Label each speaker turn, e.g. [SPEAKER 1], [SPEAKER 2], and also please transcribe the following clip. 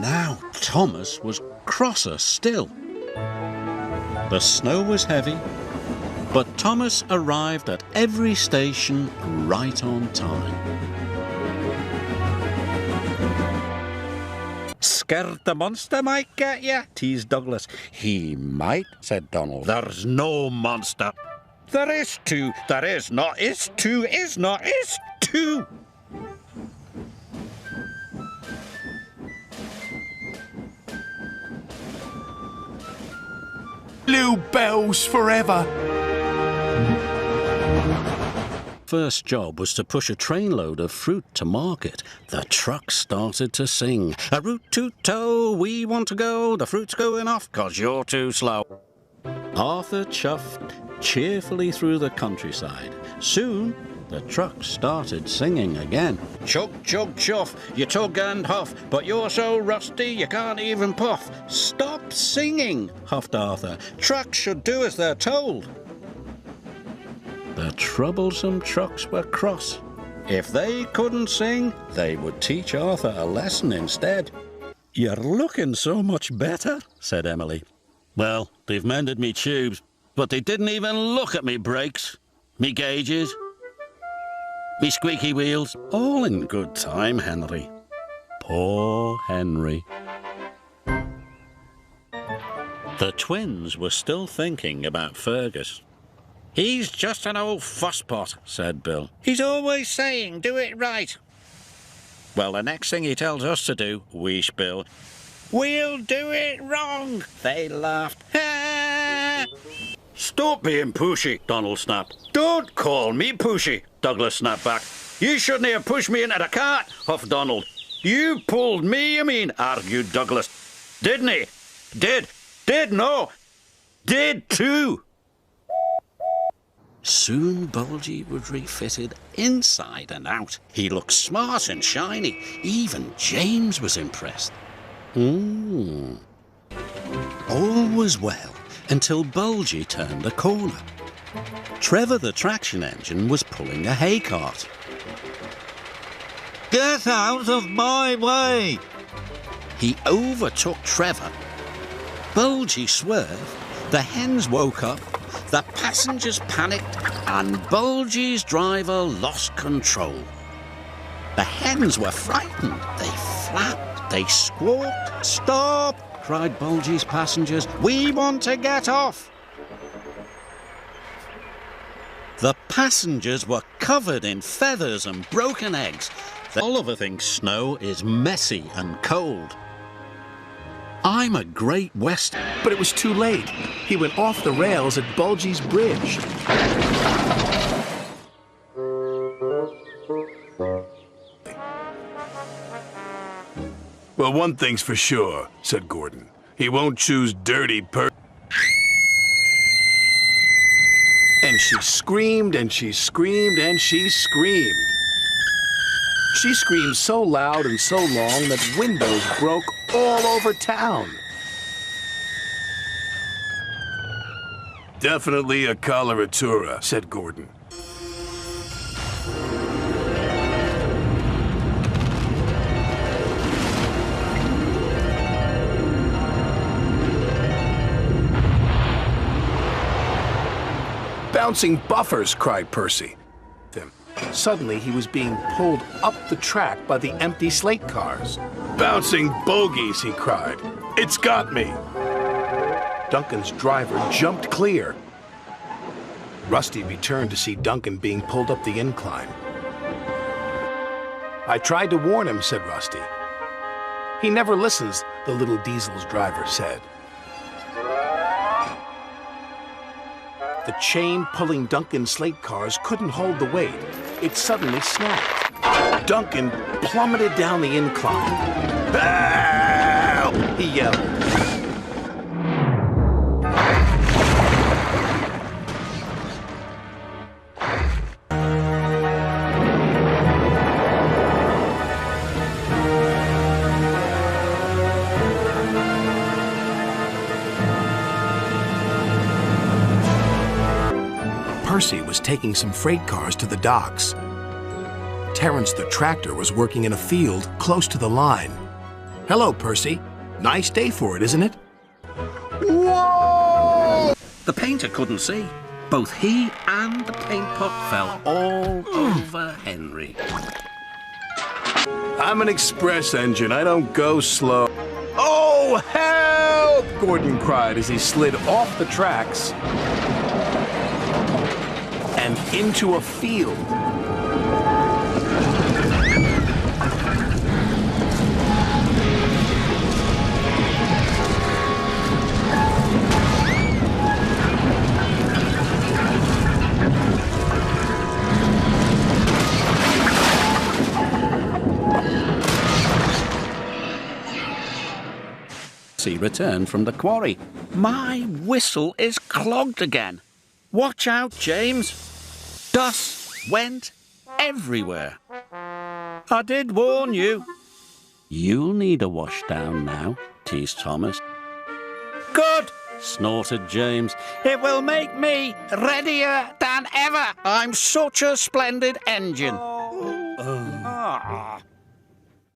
[SPEAKER 1] Now Thomas was crosser still. The snow was heavy, but Thomas arrived at every station right on time.
[SPEAKER 2] Scared the monster might get you, teased Douglas.
[SPEAKER 1] He might, said Donald.
[SPEAKER 2] There's no monster. There is two. There is not. Is two. Is not. Is two.
[SPEAKER 3] Blue bells forever.
[SPEAKER 1] First job was to push a trainload of fruit to market. The truck started to sing. A root to toe, we want to go. The fruit's going off 'cause you're too slow. Arthur chuffed cheerfully through the countryside. Soon, the truck started singing again.
[SPEAKER 2] Chug, chug, chuff, you tug and huff, but you're so rusty you can't even puff.
[SPEAKER 1] Stop singing, huffed Arthur. Trucks should do as they're told. The troublesome trucks were cross. If they couldn't sing, they would teach Arthur a lesson instead.
[SPEAKER 2] You're looking so much better, said Emily.
[SPEAKER 1] Well, they've mended me tubes, but they didn't even look at me brakes, me gauges, me squeaky wheels. All in good time, Henry. Poor Henry. The twins were still thinking about Fergus.
[SPEAKER 2] He's just an old fusspot,
[SPEAKER 1] said Bill.
[SPEAKER 2] He's always saying, do it right. Well, the next thing he tells us to do, wheezed Bill, we'll do it wrong. They laughed. Ha!
[SPEAKER 1] Stop being pushy, Donald snapped. Don't call me pushy, Douglas snapped back.
[SPEAKER 2] You shouldn't have pushed me into the cart, huffed Donald.
[SPEAKER 1] You pulled me, you mean, argued Douglas.
[SPEAKER 2] Didn't he? Did, no. Did too.
[SPEAKER 1] Soon Bulgy was refitted inside and out. He looked smart and shiny. Even James was impressed. All was well until Bulgy turned a corner. Trevor the traction engine was pulling a hay cart.
[SPEAKER 4] Get out of my way!
[SPEAKER 1] He overtook Trevor. Bulgy swerved, the hens woke up, the passengers panicked, and Bulgy's driver lost control. The hens were frightened. They flapped, they squawked. Stop! Cried Bulgy's passengers. We want to get off. The passengers were covered in feathers and broken eggs. Oliver thinks snow is messy and cold. I'm a great Western.
[SPEAKER 3] But it was too late. He went off the rails at Bulgy's bridge. Well, one thing's for sure, said Gordon. He won't choose dirty And she screamed, and she screamed, and she screamed. She screamed so loud and so long that windows broke all over town. Definitely a coloratura, said Gordon. Bouncing buffers, cried Percy. Suddenly, he was being pulled up the track by the empty slate cars. Bouncing bogies, he cried. It's got me. Duncan's driver jumped clear. Rusty returned to see Duncan being pulled up the incline. I tried to warn him, said Rusty. He never listens, the little diesel's driver said. The chain pulling Duncan's slate cars couldn't hold the weight. It suddenly snapped. Duncan plummeted down the incline. Help! He yelled. Percy was taking some freight cars to the docks. Terence the tractor was working in a field close to the line. Hello, Percy. Nice day for it, isn't it?
[SPEAKER 1] Whoa! The painter couldn't see. Both he and the paint pot fell all over Henry.
[SPEAKER 3] I'm an express engine. I don't go slow. Oh, help! Gordon cried as he slid off the tracks and into a field.
[SPEAKER 1] He returned from the quarry. My whistle is clogged again. Watch out, James. Dust went everywhere. I did warn you. You'll need a wash down now, teased Thomas. Good, snorted James. It will make me readier than ever. I'm such a splendid engine.